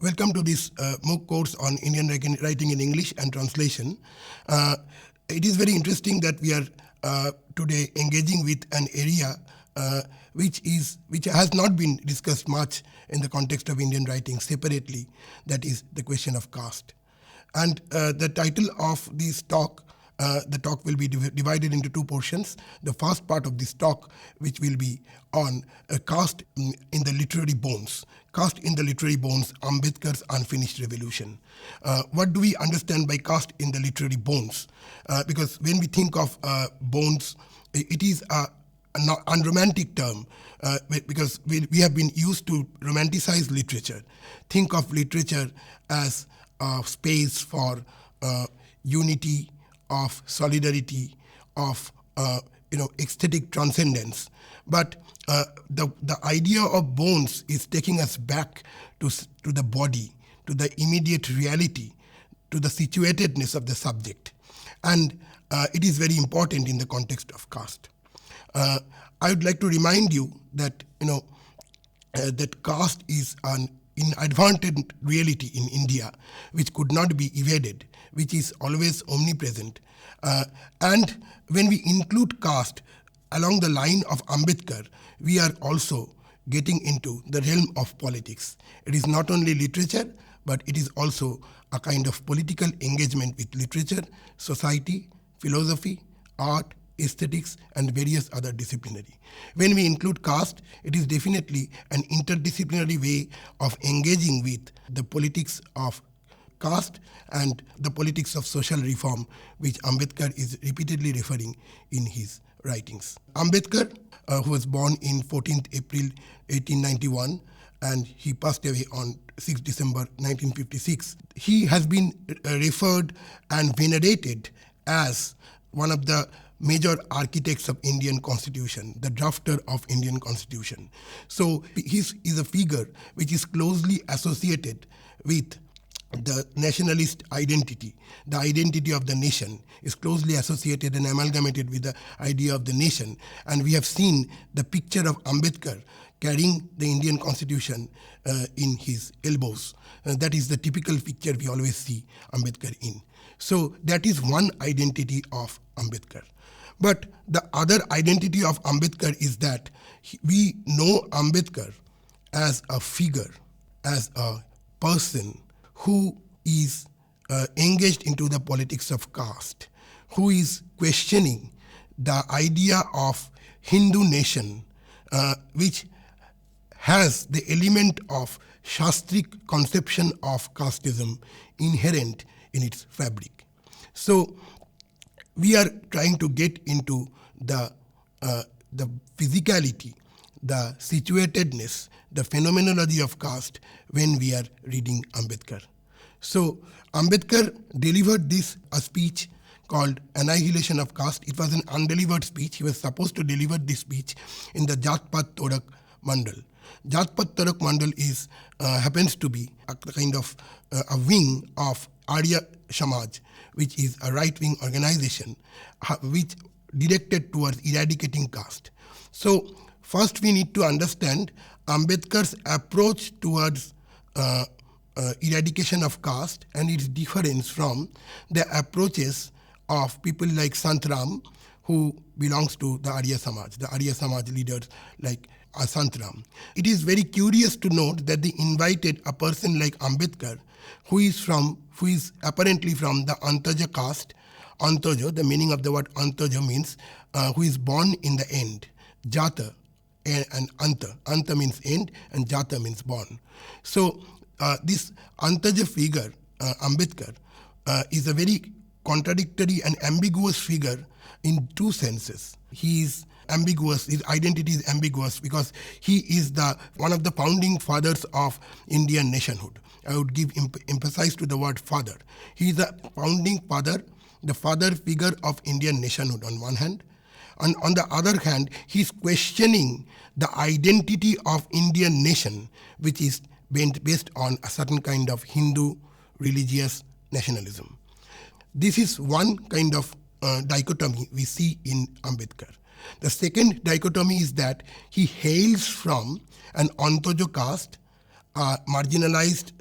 Welcome to this MOOC course on Indian writing in English and translation. It is very interesting that we are today engaging with an area which has not been discussed much in the context of Indian writing separately. That is the question of caste. And the title of this talk, the talk will be divided into two portions. The first part of this talk, which will be on caste in the literary bones. Caste in the literary bones, Ambedkar's unfinished revolution. What do we understand by caste in the literary bones? Because when we think of bones, it is an unromantic term because we have been used to romanticize literature. Think of literature as a space for unity, of solidarity, of aesthetic transcendence. But the idea of bones is taking us back to the body, to the immediate reality, to the situatedness of the subject. And it is very important in the context of caste. I would like to remind you that that caste is an inadvertent reality in India, which could not be evaded, which is always omnipresent. And when we include caste along the line of Ambedkar, we are also getting into the realm of politics. It is not only literature, but it is also a kind of political engagement with literature, society, philosophy, art, aesthetics, and various other disciplinary. When we include caste, it is definitely an interdisciplinary way of engaging with the politics of caste and the politics of social reform, which Ambedkar is repeatedly referring in his writings. Ambedkar, who was born in 14th April 1891, and he passed away on 6 December 1956. He has been referred and venerated as one of the major architects of Indian Constitution, the drafter of Indian Constitution. So he is a figure which is closely associated with the nationalist identity. The identity of the nation is closely associated and amalgamated with the idea of the nation. And we have seen the picture of Ambedkar carrying the Indian Constitution in his elbows. That is the typical picture we always see Ambedkar in. So that is one identity of Ambedkar. But the other identity of Ambedkar is that we know Ambedkar as a figure, as a person who is engaged into the politics of caste, who is questioning the idea of Hindu nation, which has the element of Shastric conception of casteism inherent in its fabric. So we are trying to get into the physicality, the situatedness, the phenomenology of caste when we are reading Ambedkar. So Ambedkar delivered a speech called Annihilation of Caste. It was an undelivered speech. He was supposed to deliver this speech in the Jat-Pat Torak Mandal. Jat-Pat Torak Mandal happens to be a kind of a wing of Arya Samaj, which is a right-wing organization which directed towards eradicating caste. So first we need to understand Ambedkar's approach towards eradication of caste and its difference from the approaches of people like Sant Ram, who belongs to the Arya Samaj leaders like Sant Ram. It is very curious to note that they invited a person like Ambedkar, who is apparently from the Antaja caste. Antaja, the meaning of the word Antaja means who is born in the end. Jata and Anta. Anta means end and Jata means born. So this Antaja figure, Ambedkar, is a very contradictory and ambiguous figure in two senses. He is ambiguous, his identity is ambiguous because he is one of the founding fathers of Indian nationhood. I would give emphasis to the word father. He is a founding father, the father figure of Indian nationhood on one hand, and on the other hand, he is questioning the identity of Indian nation, which is based on a certain kind of Hindu religious nationalism. This is one kind of dichotomy we see in Ambedkar. The second dichotomy is that he hails from an Antojo caste, a marginalized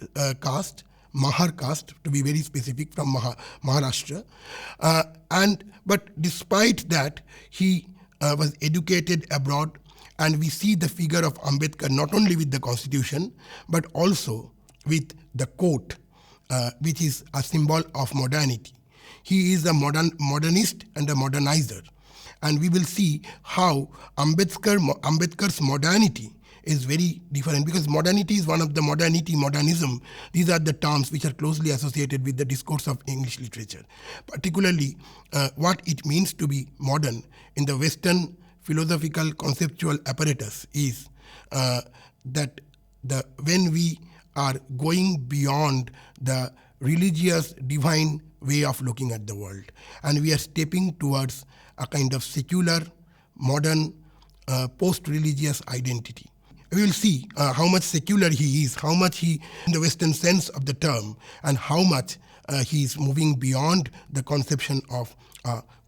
caste, Mahar caste, to be very specific, from Maharashtra. But despite that, he was educated abroad, and we see the figure of Ambedkar not only with the constitution, but also with the coat, which is a symbol of modernity. He is a modernist and a modernizer. And we will see how Ambedkar's modernity is very different, because modernity is one of the modernism. These are the terms which are closely associated with the discourse of English literature, particularly what it means to be modern in the Western philosophical conceptual apparatus is that when we are going beyond the religious divine way of looking at the world, and we are stepping towards a kind of secular, modern, post-religious identity. We will see how much secular he is, how much he, in the Western sense of the term, and how much he is moving beyond the conception of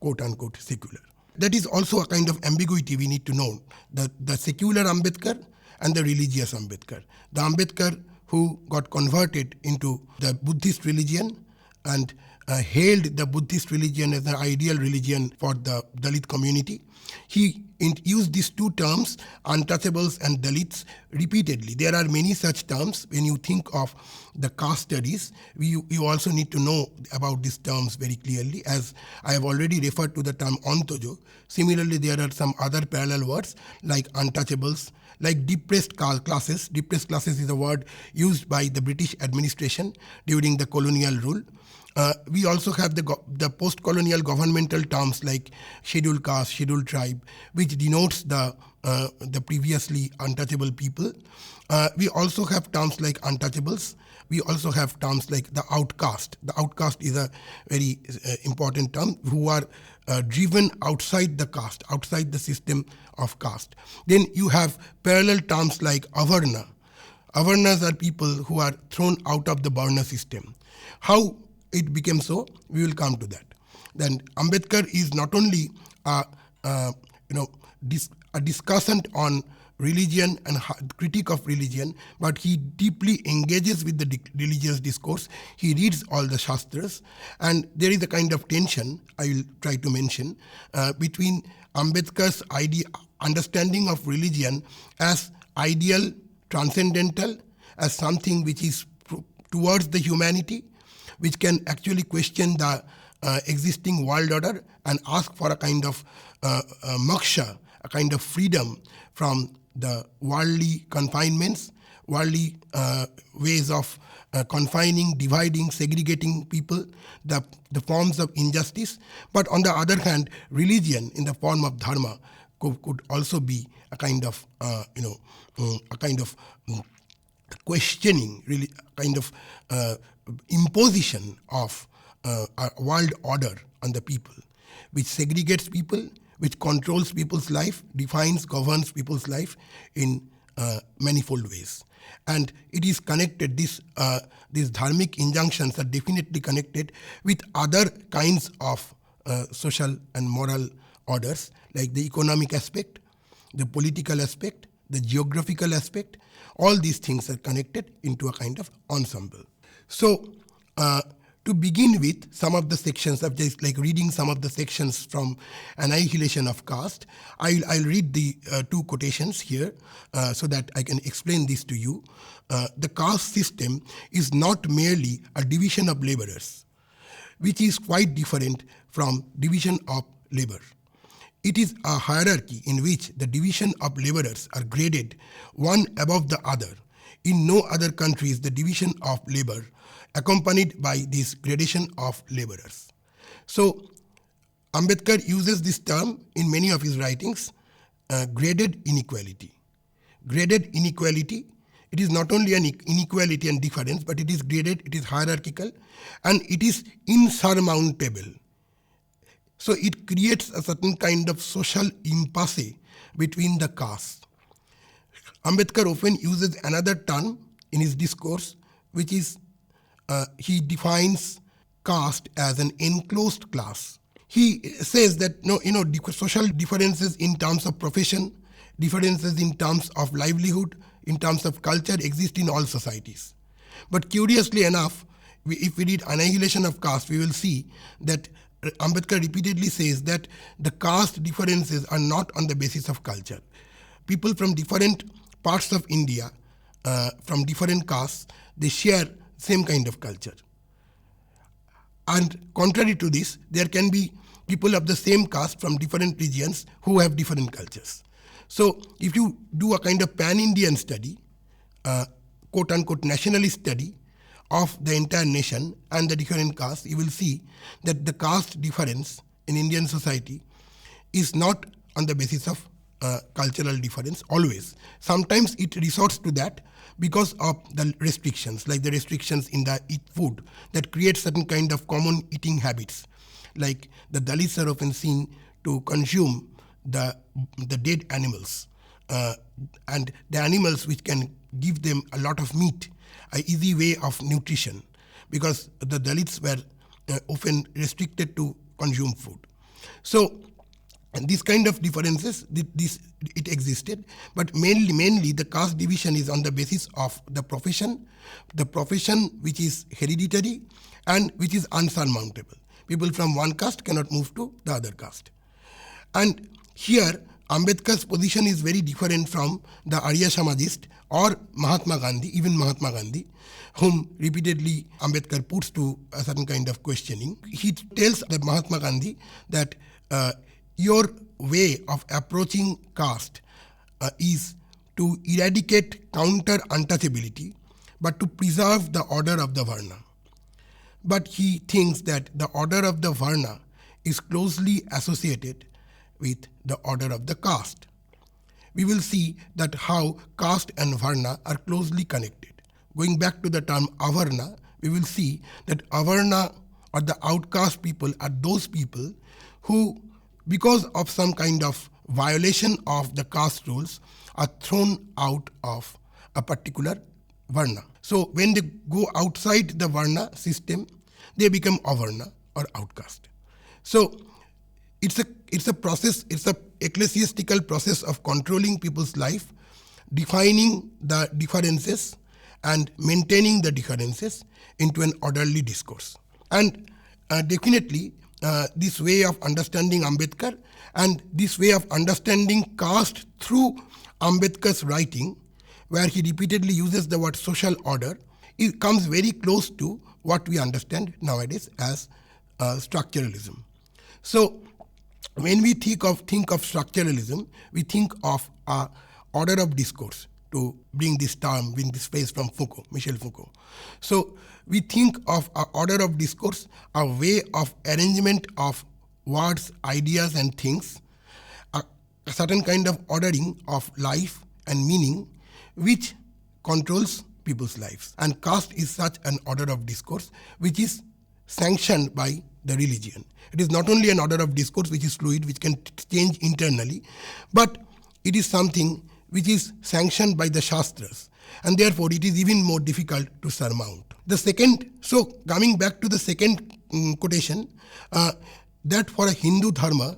quote-unquote secular. That is also a kind of ambiguity we need to know, the secular Ambedkar and the religious Ambedkar. The Ambedkar who got converted into the Buddhist religion and hailed the Buddhist religion as an ideal religion for the Dalit community. He used these two terms, untouchables and Dalits, repeatedly. There are many such terms. When you think of the caste studies, you also need to know about these terms very clearly, as I have already referred to the term ontojo. Similarly, there are some other parallel words like untouchables, like depressed classes. Depressed classes is a word used by the British administration during the colonial rule. We also have the post-colonial governmental terms like scheduled caste, scheduled tribe, which denotes the previously untouchable people. We also have terms like untouchables. We also have terms like the outcast. The outcast is a very important term, who are driven outside the caste, outside the system of caste. Then you have parallel terms like avarna. Avarnas are people who are thrown out of the Varna system. How it became so, we will come to that. Then Ambedkar is not only a discussant on religion and critique of religion, but he deeply engages with the religious discourse. He reads all the Shastras, and there is a kind of tension I will try to mention between Ambedkar's understanding of religion as ideal, transcendental, as something which is towards the humanity, which can actually question the existing world order and ask for a kind of moksha, a kind of freedom from the worldly confinements, worldly ways of confining, dividing, segregating people, the forms of injustice. But on the other hand, religion in the form of dharma could also be a kind of, questioning, really, a kind of imposition of a world order on the people, which segregates people, which controls people's life, defines, governs people's life in manifold ways. And it is connected, these dharmic injunctions are definitely connected with other kinds of social and moral orders, like the economic aspect, the political aspect, the geographical aspect. All these things are connected into a kind of ensemble. So, to begin with, some of the sections, of just like reading some of the sections from Annihilation of Caste, I'll read the two quotations here so that I can explain this to you. The caste system is not merely a division of laborers, which is quite different from division of labor. It is a hierarchy in which the division of laborers are graded one above the other. In no other country is the division of labor accompanied by this gradation of laborers. So, Ambedkar uses this term in many of his writings, graded inequality. Graded inequality, it is not only an inequality and difference, but it is graded, it is hierarchical, and it is insurmountable. So it creates a certain kind of social impasse between the castes. Ambedkar often uses another term in his discourse, which is he defines caste as an enclosed class. He says that social differences in terms of profession, differences in terms of livelihood, in terms of culture exist in all societies. But curiously enough, if we read Annihilation of Caste, we will see that Ambedkar repeatedly says that the caste differences are not on the basis of culture. People from different parts of India, from different castes, they share same kind of culture. And contrary to this, there can be people of the same caste from different regions who have different cultures. So if you do a kind of pan-Indian study, quote-unquote nationalist study of the entire nation and the different castes, you will see that the caste difference in Indian society is not on the basis of cultural difference always. Sometimes it resorts to that because of the restrictions, like the restrictions in the food that create certain kind of common eating habits. Like the Dalits are often seen to consume the dead animals, and the animals which can give them a lot of meat, an easy way of nutrition, because the Dalits were often restricted to consume food. So, and these kind of differences, it existed, but mainly the caste division is on the basis of the profession which is hereditary and which is unsurmountable. People from one caste cannot move to the other caste. And here, Ambedkar's position is very different from the Arya Samajist or Mahatma Gandhi, even Mahatma Gandhi, whom repeatedly Ambedkar puts to a certain kind of questioning. He tells the Mahatma Gandhi that your way of approaching caste is to eradicate counter-untouchability, but to preserve the order of the Varna. But he thinks that the order of the Varna is closely associated with the order of the caste. We will see that how caste and Varna are closely connected. Going back to the term Avarna, we will see that Avarna or the outcast people are those people who, because of some kind of violation of the caste rules, are thrown out of a particular Varna. So when they go outside the Varna system, they become Avarna or outcast. So it's a process, it's a ecclesiastical process of controlling people's life, defining the differences and maintaining the differences into an orderly discourse. And definitely this way of understanding Ambedkar and this way of understanding caste through Ambedkar's writing, where he repeatedly uses the word social order, it comes very close to what we understand nowadays as structuralism. So when we think of structuralism, we think of a order of discourse, to bring this phrase from Foucault, Michel Foucault. So we think of an order of discourse, a way of arrangement of words, ideas and things, a certain kind of ordering of life and meaning which controls people's lives. And caste is such an order of discourse which is sanctioned by the religion. It is not only an order of discourse which is fluid, which can change internally, but it is something which is sanctioned by the Shastras, and therefore it is even more difficult to surmount. So coming back to the second quotation, that for a Hindu dharma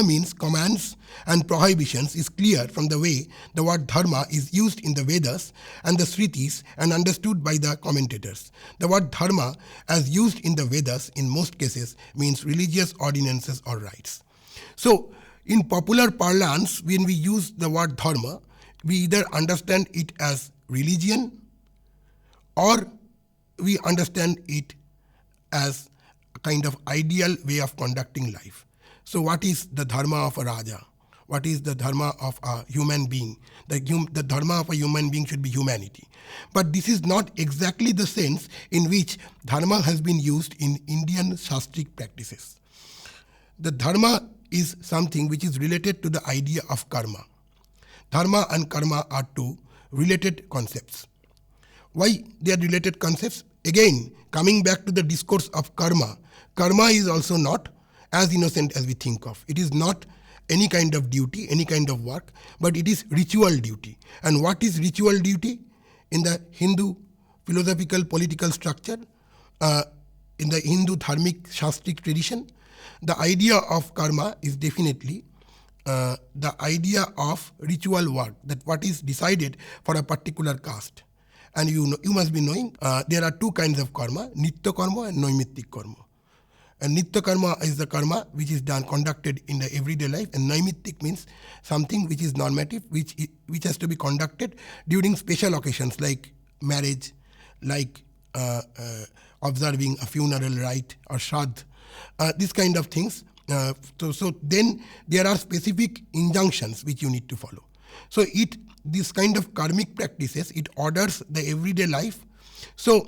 means commands and prohibitions is clear from the way the word dharma is used in the Vedas and the Smritis and understood by the commentators. The word dharma, as used in the Vedas in most cases, means religious ordinances or rites. So in popular parlance, when we use the word dharma, we either understand it as religion or we understand it as a kind of ideal way of conducting life. So what is the dharma of a Raja? What is the dharma of a human being? The dharma of a human being should be humanity. But this is not exactly the sense in which dharma has been used in Indian Shastric practices. The dharma is something which is related to the idea of karma. Dharma and karma are two related concepts. Why they are related concepts? Again, coming back to the discourse of karma, karma is also not as innocent as we think of. It is not any kind of duty, any kind of work, but it is ritual duty. And what is ritual duty? In the Hindu philosophical political structure, in the Hindu dharmic Shastric tradition, the idea of karma is definitely the idea of ritual work, that what is decided for a particular caste. And you must be knowing there are two kinds of karma, nitya karma and naimittik karma. And nitya karma is the karma which is conducted in the everyday life, and naimittik means something which is normative, which has to be conducted during special occasions like marriage, like observing a funeral rite or shraddh, these kind of things. So then there are specific injunctions which you need to follow. So this kind of karmic practices, it orders the everyday life. So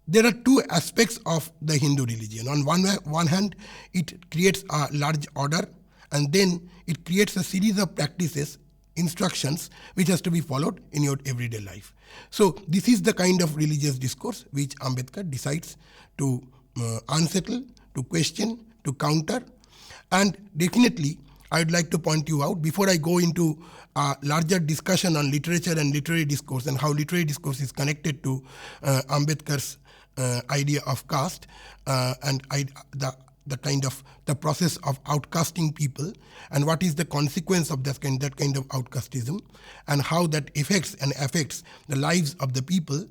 there are two aspects of the Hindu religion. On one hand, it creates a large order, and then it creates a series of practices, instructions, which has to be followed in your everyday life. So this is the kind of religious discourse which Ambedkar decides to unsettle, to question, to counter. And definitely, I'd like to point you out, before I go into a larger discussion on literature and literary discourse and how literary discourse is connected to Ambedkar's idea of caste and the kind of the process of outcasting people, and what is the consequence of that kind of outcastism, and how that affects the lives of the people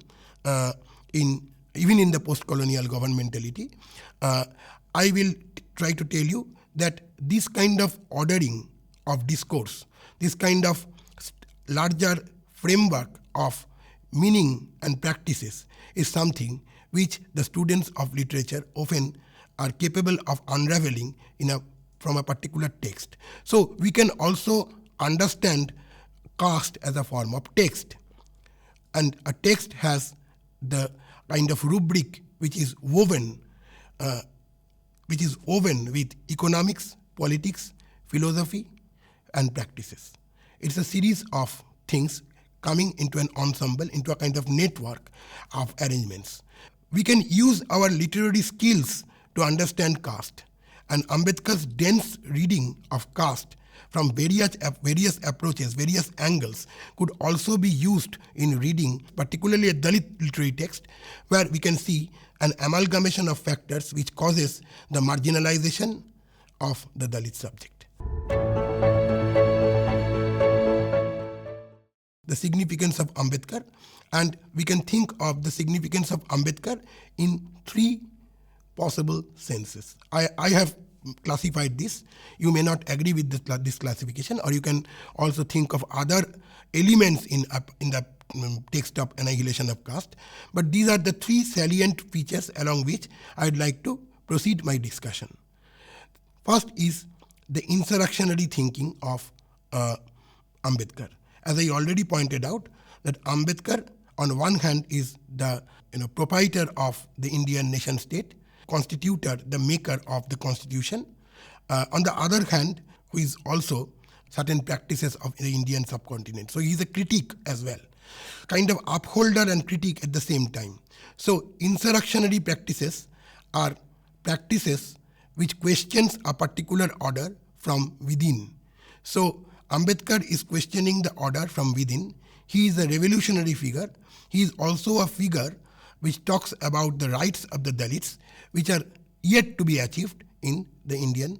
even in the post-colonial governmentality. I will try to tell you that this kind of ordering of discourse, this kind of larger framework of meaning and practices is something which the students of literature often are capable of unraveling from a particular text. So we can also understand caste as a form of text. And a text has the kind of rubric which is woven with economics, politics, philosophy, and practices. It's a series of things coming into an ensemble, into a kind of network of arrangements. We can use our literary skills to understand caste, and Ambedkar's dense reading of caste from various approaches, various angles, could also be used in reading, particularly a Dalit literary text, where we can see an amalgamation of factors which causes the marginalization of the Dalit subject. The significance of Ambedkar, and we can think of the significance of Ambedkar in three possible senses. I have classified this. You may not agree with this classification, or you can also think of other elements in the text of Annihilation of Caste. But these are the three salient features along which I would like to proceed my discussion. First is the insurrectionary thinking of Ambedkar. As I already pointed out, that Ambedkar on one hand is the proprietor of the Indian nation state, constitutor, the maker of the constitution. On the other hand, who is also certain practices of the Indian subcontinent. So he is a critic as well, kind of upholder and critic at the same time. So insurrectionary practices are practices which questions a particular order from within. So Ambedkar is questioning the order from within. He is a revolutionary figure. He is also a figure which talks about the rights of the Dalits, which are yet to be achieved in the Indian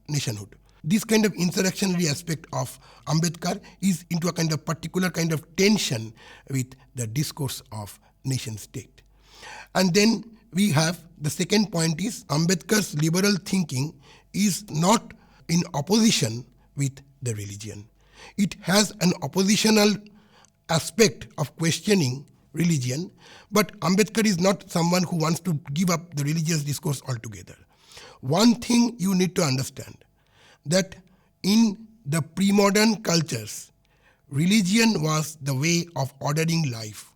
nationhood. This kind of insurrectionary aspect of Ambedkar is into a kind of particular kind of tension with the discourse of nation state. And then we have the second point is Ambedkar's liberal thinking is not in opposition with the religion. It has an oppositional aspect of questioning religion, but Ambedkar is not someone who wants to give up the religious discourse altogether. One thing you need to understand, that in the pre-modern cultures, religion was the way of ordering life,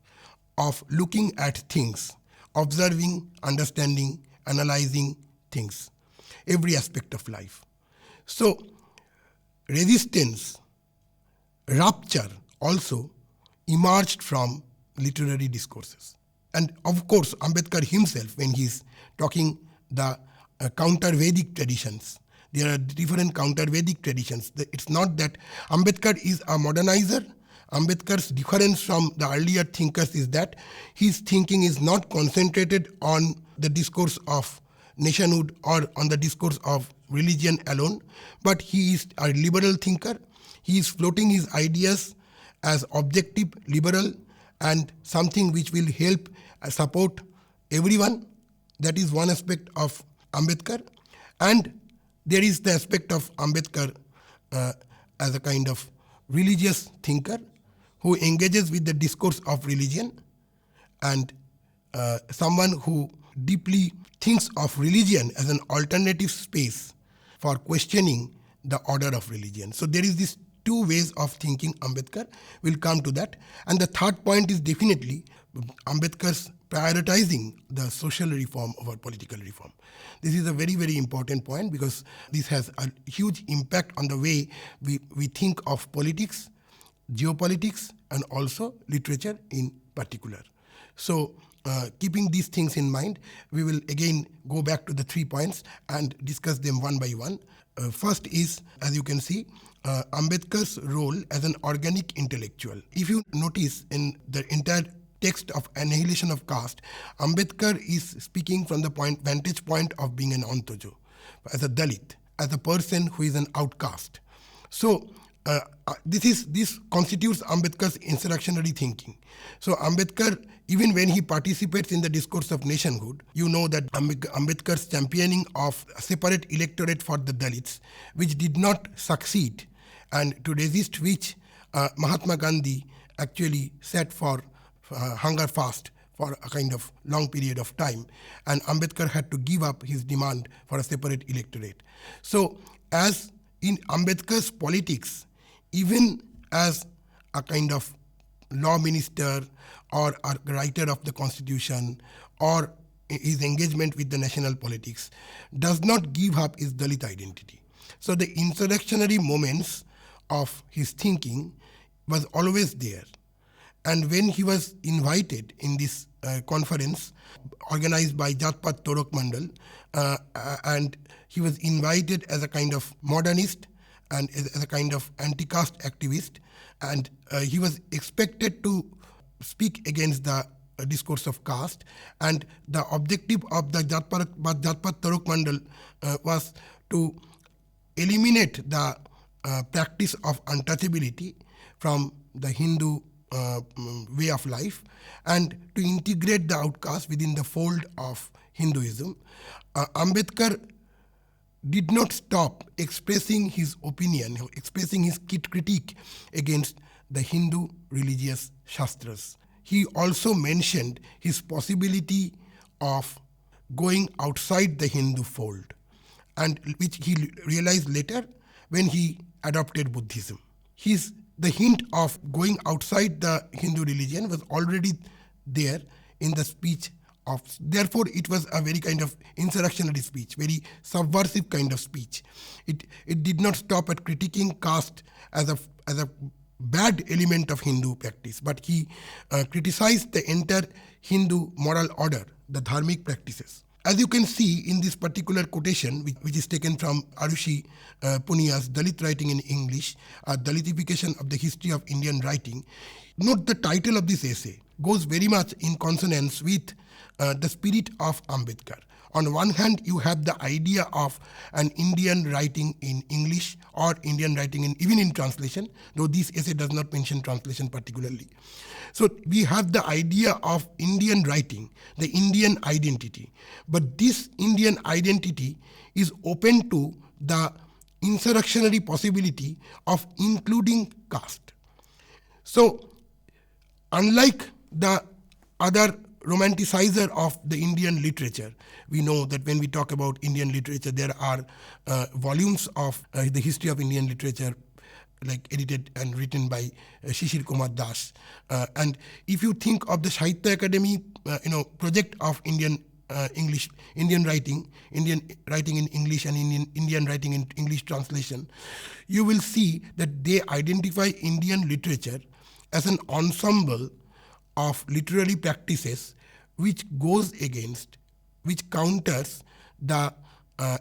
of looking at things, observing, understanding, analyzing things, every aspect of life. So resistance, rupture also emerged from literary discourses. And of course, Ambedkar himself, when he's talking the counter-Vedic traditions, there are different counter-Vedic traditions. It's not that Ambedkar is a modernizer. Ambedkar's difference from the earlier thinkers is that his thinking is not concentrated on the discourse of nationhood or on the discourse of religion alone, but he is a liberal thinker. He is floating his ideas as objective, liberal, and something which will help support everyone. That is one aspect of Ambedkar. And there is the aspect of Ambedkar as a kind of religious thinker who engages with the discourse of religion, and someone who deeply thinks of religion as an alternative space for questioning the order of religion. So there is this two ways of thinking Ambedkar. We'll come to that. And the third point is definitely Ambedkar's prioritizing the social reform over political reform. This is a very, very important point because this has a huge impact on the way we think of politics, geopolitics, and also literature in particular. So keeping these things in mind, we will again go back to the 3 points and discuss them one by one. First is, as you can see, Ambedkar's role as an organic intellectual. If you notice in the entire text of Annihilation of Caste, Ambedkar is speaking from the vantage point of being an Antojo, as a Dalit, as a person who is an outcast. So this constitutes Ambedkar's insurrectionary thinking. So Ambedkar, even when he participates in the discourse of nationhood, you know that Ambedkar's championing of a separate electorate for the Dalits, which did not succeed, and to resist which Mahatma Gandhi actually set for hunger fast for a kind of long period of time, and Ambedkar had to give up his demand for a separate electorate. So as in Ambedkar's politics, even as a kind of law minister or a writer of the constitution, or his engagement with the national politics, does not give up his Dalit identity. So the insurrectionary moments of his thinking was always there. And when he was invited in this conference organized by Jat-Pat Torok Mandal, and he was invited as a kind of modernist and as a kind of anti-caste activist, and he was expected to speak against the discourse of caste, and the objective of the Jat-Pat Torok Mandal was to eliminate the practice of untouchability from the Hindu way of life, and to integrate the outcast within the fold of Hinduism. Ambedkar did not stop expressing his opinion, expressing his critique against the Hindu religious shastras. He also mentioned his possibility of going outside the Hindu fold, and which he realized later when he adopted Buddhism. The hint of going outside the Hindu religion was already there in the speech of, therefore it was a very kind of insurrectionary speech, very subversive kind of speech. It did not stop at critiquing caste as a bad element of Hindu practice, but he criticized the entire Hindu moral order, the dharmic practices. As you can see in this particular quotation, which is taken from Arushi Punia's Dalit Writing in English, a Dalitification of the History of Indian Writing, note the title of this essay goes very much in consonance with the spirit of Ambedkar. On one hand, you have the idea of an Indian writing in English or Indian writing even in translation, though this essay does not mention translation particularly. So we have the idea of Indian writing, the Indian identity. But this Indian identity is open to the insurrectionary possibility of including caste. So unlike the other romanticizer of the Indian literature, we know that when we talk about Indian literature, there are volumes of the history of Indian literature, like edited and written by Shishir Kumar Das. And if you think of the Sahitya Academy, project of Indian writing in English and Indian writing in English translation, you will see that they identify Indian literature as an ensemble of literary practices which counters the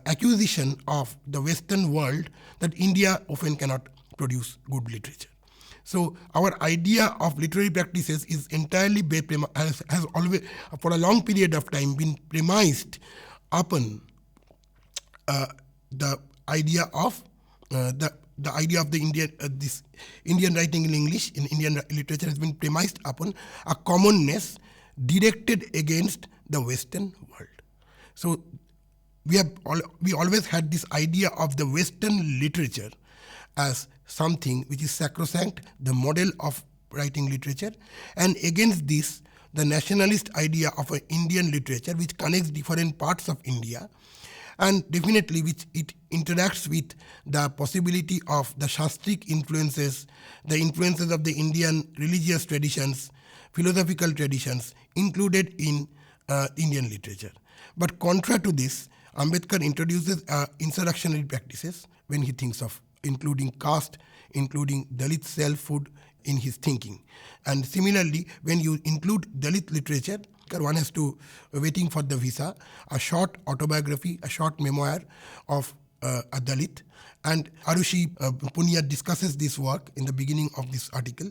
accusation of the Western world that India often cannot produce good literature. So our idea of literary practices is entirely has always, for a long period of time, been premised upon the idea of the idea of the Indian this Indian writing in English in Indian literature has been premised upon a commonness directed against the Western world. So we always had this idea of the Western literature as something which is sacrosanct, the model of writing literature, and against this the nationalist idea of an Indian literature which connects different parts of India, and definitely which it interacts with the possibility of the Shastric influences, the influences of the Indian religious traditions, philosophical traditions included in Indian literature. But contrary to this, Ambedkar introduces insurrectionary practices when he thinks of including caste, including Dalit selfhood in his thinking. And similarly, when you include Dalit literature, one has to waiting for the visa, a short autobiography, a short memoir of a Dalit. And Arushi Punia discusses this work in the beginning of this article.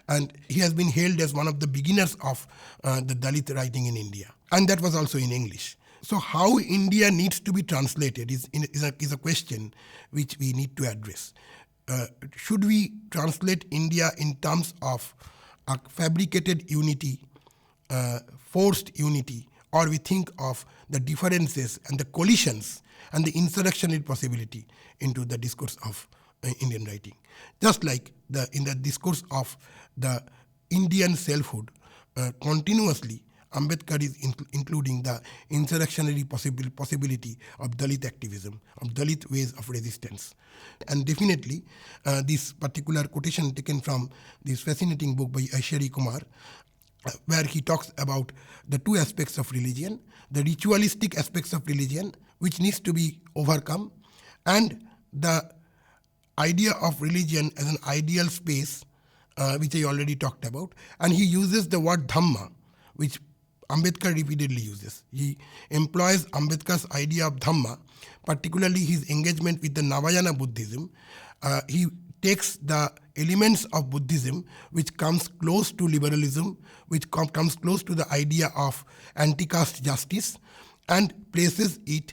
And he has been hailed as one of the beginners of the Dalit writing in India. And that was also in English. So how India needs to be translated is a question which we need to address. Should we translate India in terms of a fabricated unity, forced unity, or we think of the differences and the collisions and the insurrectionary possibility into the discourse of Indian writing? Just like in the discourse of the Indian selfhood, continuously Ambedkar is including the insurrectionary possibility of Dalit activism, of Dalit ways of resistance. And definitely, this particular quotation taken from this fascinating book by Aishari Kumar, where he talks about the two aspects of religion, the ritualistic aspects of religion, which needs to be overcome, and the idea of religion as an ideal space, which I already talked about. And he uses the word Dhamma, which Ambedkar repeatedly uses. He employs Ambedkar's idea of Dhamma, particularly his engagement with the Navayana Buddhism. He takes the elements of Buddhism which comes close to liberalism, which comes close to the idea of anti-caste justice, and places it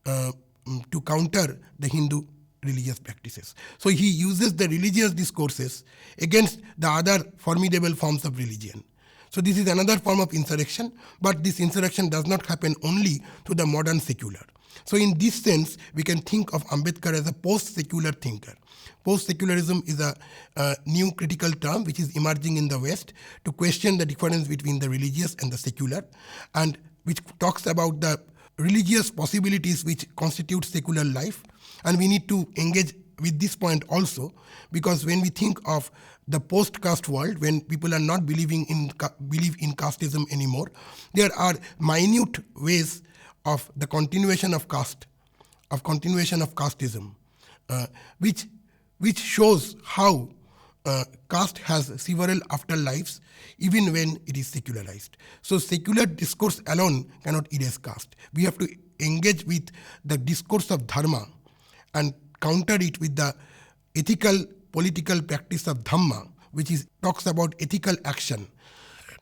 to counter the Hindu religious practices. So he uses the religious discourses against the other formidable forms of religion. So this is another form of insurrection, but this insurrection does not happen only to the modern secular. So in this sense, we can think of Ambedkar as a post-secular thinker. Post-secularism is a new critical term which is emerging in the West to question the difference between the religious and the secular, and which talks about the religious possibilities which constitute secular life. And we need to engage with this point also, because when we think of the post-caste world, when people are not believe in casteism anymore, there are minute ways of the continuation of caste, of continuation of casteism, which shows how caste has several afterlives even when it is secularized. So secular discourse alone cannot erase caste. We have to engage with the discourse of dharma and counter it with the ethical political practice of Dhamma, which talks about ethical action,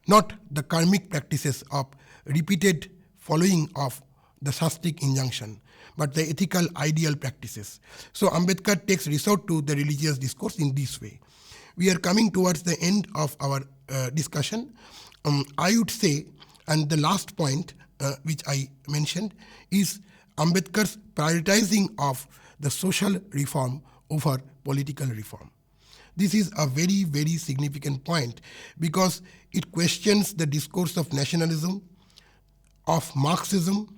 not the karmic practices of repeated following of the Shastric injunction, but the ethical ideal practices. So Ambedkar takes resort to the religious discourse in this way. We are coming towards the end of our discussion. I would say, and the last point which I mentioned is Ambedkar's prioritizing of the social reform over political reform. This is a very, very significant point because it questions the discourse of nationalism, of Marxism,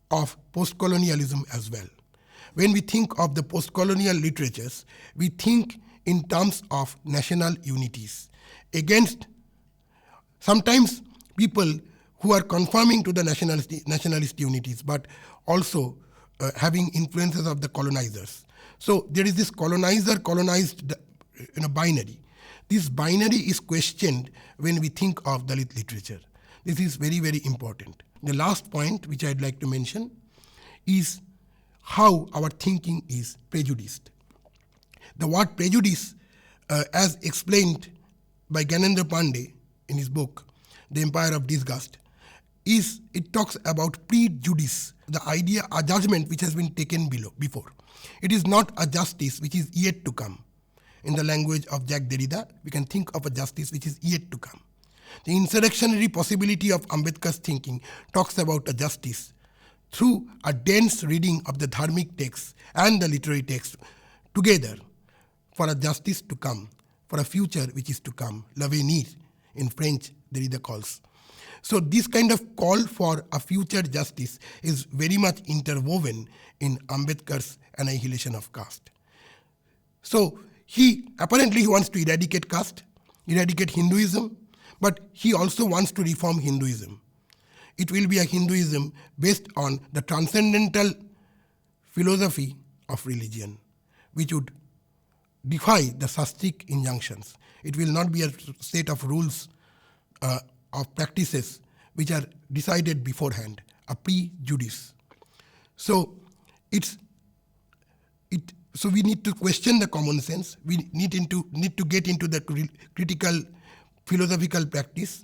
of post-colonialism as well. When we think of the post-colonial literatures, we think in terms of national unities against sometimes people who are conforming to the nationalist unities, but also having influences of the colonizers. So there is this colonizer-colonized binary. This binary is questioned when we think of Dalit literature. This is very, very important. The last point which I'd like to mention is how our thinking is prejudiced. The word prejudice, as explained by Gyanendra Pandey in his book, The Empire of Disgust, is it talks about prejudice, the idea, a judgment which has been taken before. It is not a justice which is yet to come. In the language of Jacques Derrida, we can think of a justice which is yet to come. The insurrectionary possibility of Ambedkar's thinking talks about a justice through a dense reading of the dharmic texts and the literary texts together for a justice to come, for a future which is to come, l'avenir in French, Derrida calls. So this kind of call for a future justice is very much interwoven in Ambedkar's annihilation of caste. So he apparently wants to eradicate caste, eradicate Hinduism, but he also wants to reform Hinduism. It will be a Hinduism based on the transcendental philosophy of religion, which would defy the Shastric injunctions. It will not be a set of rules of practices which are decided beforehand, a prejudice. So so we need to question the common sense. We need to get into the critical philosophical practice,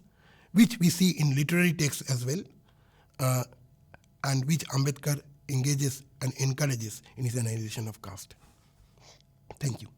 which we see in literary texts as well, and which Ambedkar engages and encourages in his annihilation of caste. Thank you.